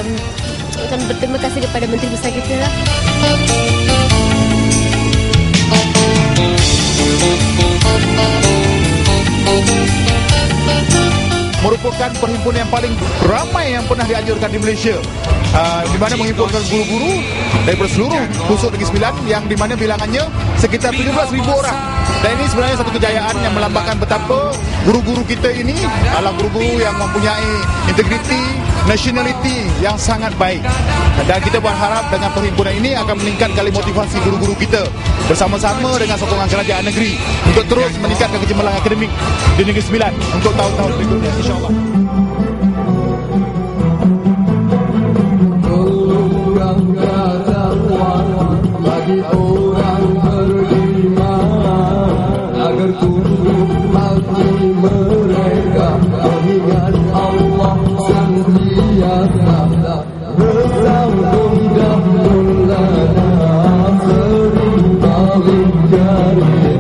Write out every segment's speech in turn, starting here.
kami berterima kasih kepada Menteri Besar kita lah. Merupakan perhimpunan yang paling ramai yang pernah dianjurkan di Malaysia, di mana menghimpunkan guru-guru daripada seluruh pusat Negeri Sembilan, yang di mana bilangannya sekitar 17,000 orang. Dan ini sebenarnya satu kejayaan yang melambangkan betapa guru-guru kita ini adalah guru-guru yang mempunyai integriti, nationality yang sangat baik. Dan kita berharap dengan perhimpunan ini akan meningkatkan motivasi guru-guru kita bersama-sama dengan sokongan kerajaan negeri untuk terus meningkatkan kecemerlangan akademik di Negeri Sembilan untuk tahun-tahun berikutnya, insya-Allah. Bagi orang beriman agar tunduk hati mereka mengingat Allah senantiasa bersambung dan lana sering paling jari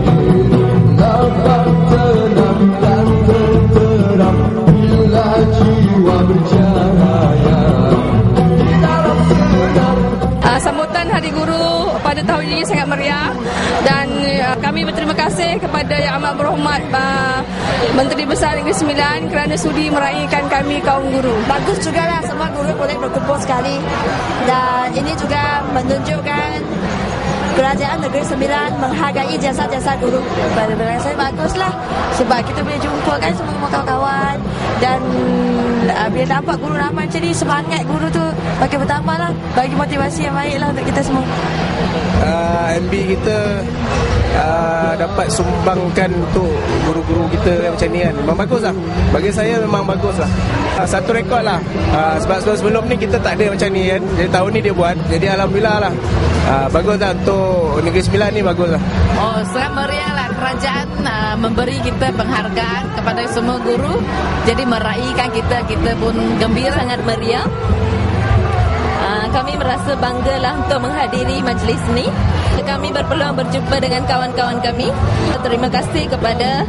dapat tenang dan tenteram bila jiwa bercahaya. Sambutan Hari Guru pada tahun ini sangat meriah dan kami berterima kasih kepada Yang Amat Berhormat Menteri Besar Negeri Sembilan kerana sudi meraihkan kami kaum guru. Bagus jugalah semua guru boleh berkumpul sekali, dan ini juga menunjukkan Kerajaan Negeri Sembilan menghargai jasa-jasa guru. Pada saya baguslah sebab kita boleh jumpa kan semua kawan-kawan, dan bila dapat guru ramai macam ni, semangat guru tu makin bertambah lah, bagi motivasi yang baik lah untuk kita semua. MB kita dapat sumbangkan untuk guru-guru kita yang macam ni kan, memang bagus lah. Bagi saya memang bagus lah, satu rekod lah. Sebab sebelum ni kita tak ada macam ni kan, jadi tahun ni dia buat, jadi Alhamdulillah lah. Bagus lah untuk Negeri Sembilan ni, bagus lah. Sangat meriah lah. Kerajaan memberi kita penghargaan kepada semua guru, jadi meraihkan kita pun gembira, sangat meriah. Kami merasa bangga lah untuk menghadiri majlis ni. Kami berpeluang berjumpa dengan kawan-kawan kami. Terima kasih kepada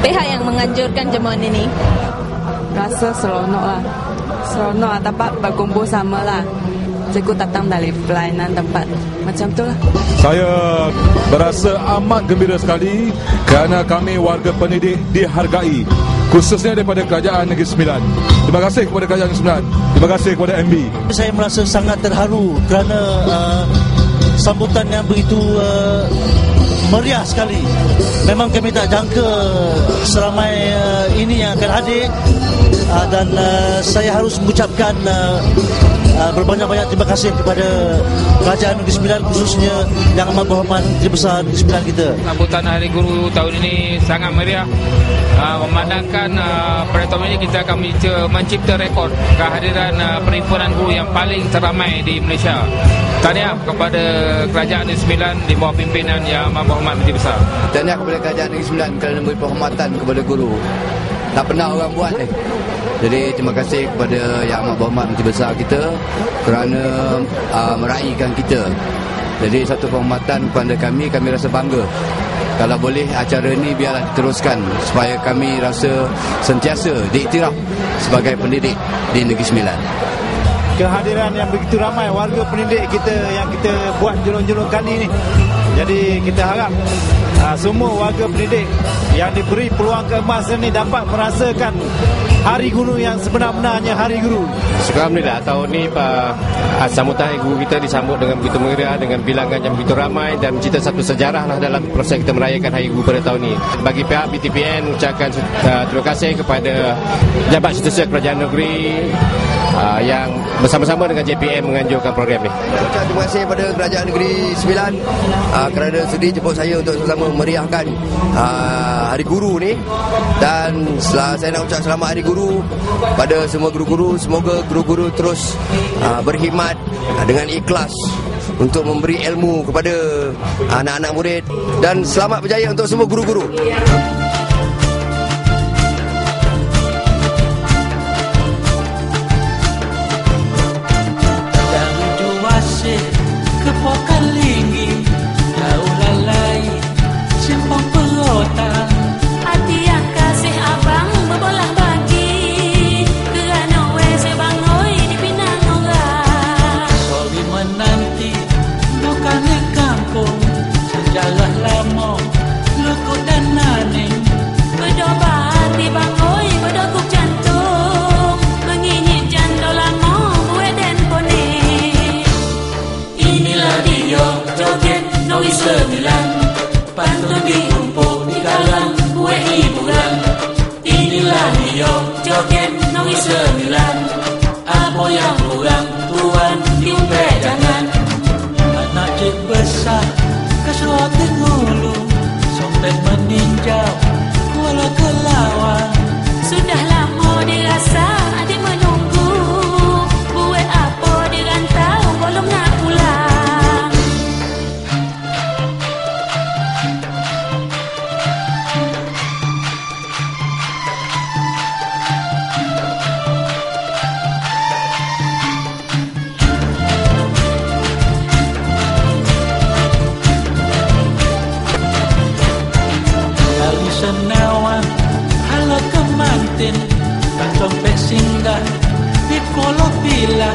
pihak yang menganjurkan jamuan ini. Rasa seronok lah. Seronok lah, dapat berkumpul sama lah. Cikgu datang dari pelayanan tempat. Macam tu lah. Saya berasa amat gembira sekali kerana kami warga pendidik dihargai, khususnya daripada Kerajaan Negeri Sembilan. Terima kasih kepada Kerajaan Negeri Sembilan. Terima kasih kepada MB. Saya merasa sangat terharu kerana sambutan yang begitu meriah sekali. Memang kami tak jangka seramai ini yang akan hadir, dan saya harus mengucapkan berbanyak-banyak terima kasih kepada Kerajaan Negeri Sembilan, khususnya Yang Amat Berhormat Menteri Besar Negeri Sembilan kita. Sambutan Hari Guru tahun ini sangat meriah. Memandangkan pada tahun ini kita akan mencipta rekod kehadiran perhimpunan guru yang paling teramai di Malaysia. Tahniah kepada Kerajaan Negeri Sembilan di bawah pimpinan Yang Amat Berhormat Menteri Besar. Tahniah kepada Kerajaan Negeri Sembilan kerana memberi penghormatan kepada guru. Tak pernah orang buat ni. Jadi terima kasih kepada Yang Amat Berhormat Menteri Besar kita kerana meraihkan kita. Jadi satu penghormatan kepada kami rasa bangga. Kalau boleh acara ini biarlah diteruskan supaya kami rasa sentiasa diiktiraf sebagai pendidik di Negeri Sembilan. Kehadiran yang begitu ramai warga pendidik kita yang kita buat julung-julung kali ini. Jadi kita harap semua warga pendidik yang diberi peluang keemasan ini dapat merasakan Hari Guru yang sebenar-benarnya Hari Guru. Alhamdulillah tahun ni sambutan Hari Guru kita disambut dengan begitu meriah, dengan bilangan yang begitu ramai, dan mencipta satu sejarah lah dalam proses kita merayakan Hari Guru pada tahun ini. Bagi pihak BTPN ucapkan terima kasih kepada Jabat Setiausaha Kerajaan Negeri yang bersama-sama dengan JPM menganjurkan program ini. Terima kasih kepada Kerajaan Negeri Sembilan kerana sudi jemput saya untuk sama-sama meriahkan Hari Guru ni. Dan saya nak ucap selamat Hari Guru pada semua guru-guru. Semoga guru-guru terus berkhidmat dengan ikhlas untuk memberi ilmu kepada anak-anak murid, dan selamat berjaya untuk semua guru-guru. Hati yang kasih abang berbolah bagi kerana wes bangun sembilan. Apa yang orang tuan diumpet jangan. Anak cik besar kesuatan hulu, sompet meninjau kuala kelawan. Sudah lama dirasa adik menunggu, buat apa dirantau belum nak pulang. Kali senawan hala kemantin, tak sompet singgah di kolok bila.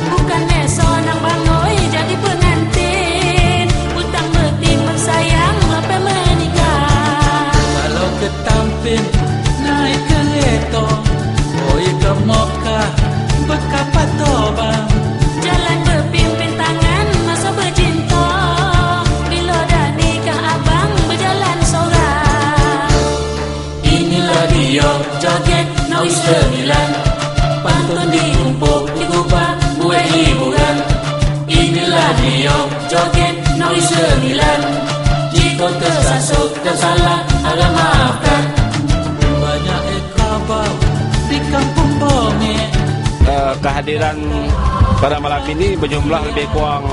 Bukan seorang bangoi jadi pengantin, utang beting bersayang sampai menikah. Kalau ketampin naik kereta, oi ke Mekah berkapat tobang. Jalan berpimpin tangan masa bercinta, bila dah nikah abang berjalan seorang. Inilah dia joget Noi sembilan, pantun dikumpul digubah buat hiburan. Inilah dia joget Noi sembilan, jika tersasuk dan salah harap maafkan. Banyak ekabau di kampung Bongek. Kehadiran pada malam ini berjumlah lebih kurang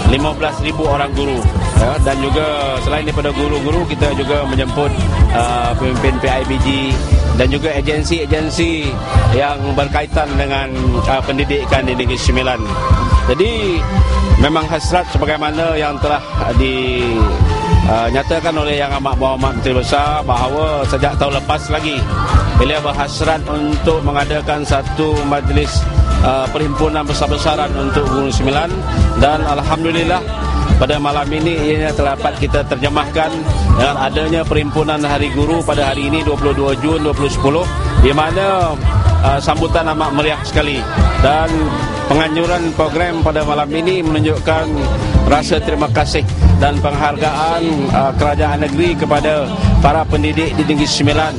15,000 orang guru, ya, dan juga selain daripada guru-guru, kita juga menjemput pemimpin PIBG dan juga agensi-agensi yang berkaitan dengan pendidikan di Negeri Sembilan. Jadi memang hasrat sebagaimana yang telah dinyatakan oleh Yang Amat Berhormat Menteri Besar bahawa sejak tahun lepas lagi beliau berhasrat untuk mengadakan satu majlis perhimpunan besar-besaran untuk Guru Sembilan, dan alhamdulillah pada malam ini ianya telah dapat kita terjemahkan dengan adanya perhimpunan Hari Guru pada hari ini 22 Jun 2010, di mana sambutan amat meriah sekali, dan penganjuran program pada malam ini menunjukkan rasa terima kasih dan penghargaan kerajaan negeri kepada para pendidik di Negeri Sembilan,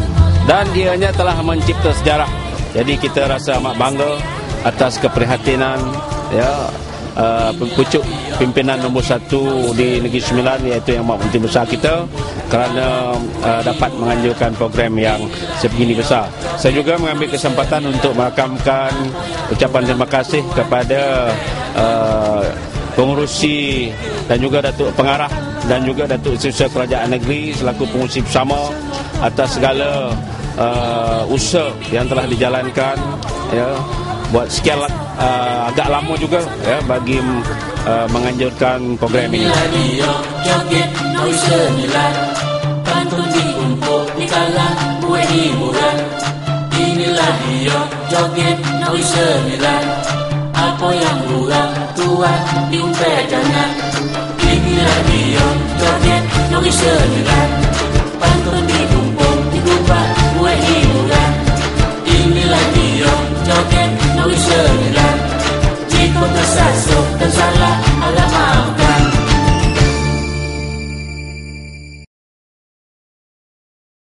dan ianya telah mencipta sejarah. Jadi kita rasa amat bangga atas keprihatinan, ya, pucuk pimpinan nombor 1 di Negeri Sembilan, iaitu Yang Amat Menteri Besar kita, kerana dapat menganjurkan program yang sebegini besar. Saya juga mengambil kesempatan untuk merakamkan ucapan terima kasih kepada pengurusi dan juga Datuk Pengarah dan juga Datuk Setiausaha Kerajaan Negeri selaku pengurusi bersama atas segala usaha yang telah dijalankan, ya, buat sekian agak lama juga, ya, bagi menganjurkan program ini. Inilah dia joget Noi sembilan, pantun dikumpul di kalang buat hiburan. Inilah dia joget Noi sembilan, apa yang orang tua diumpet jangan. Inilah dia joget Noi sembilan, pantun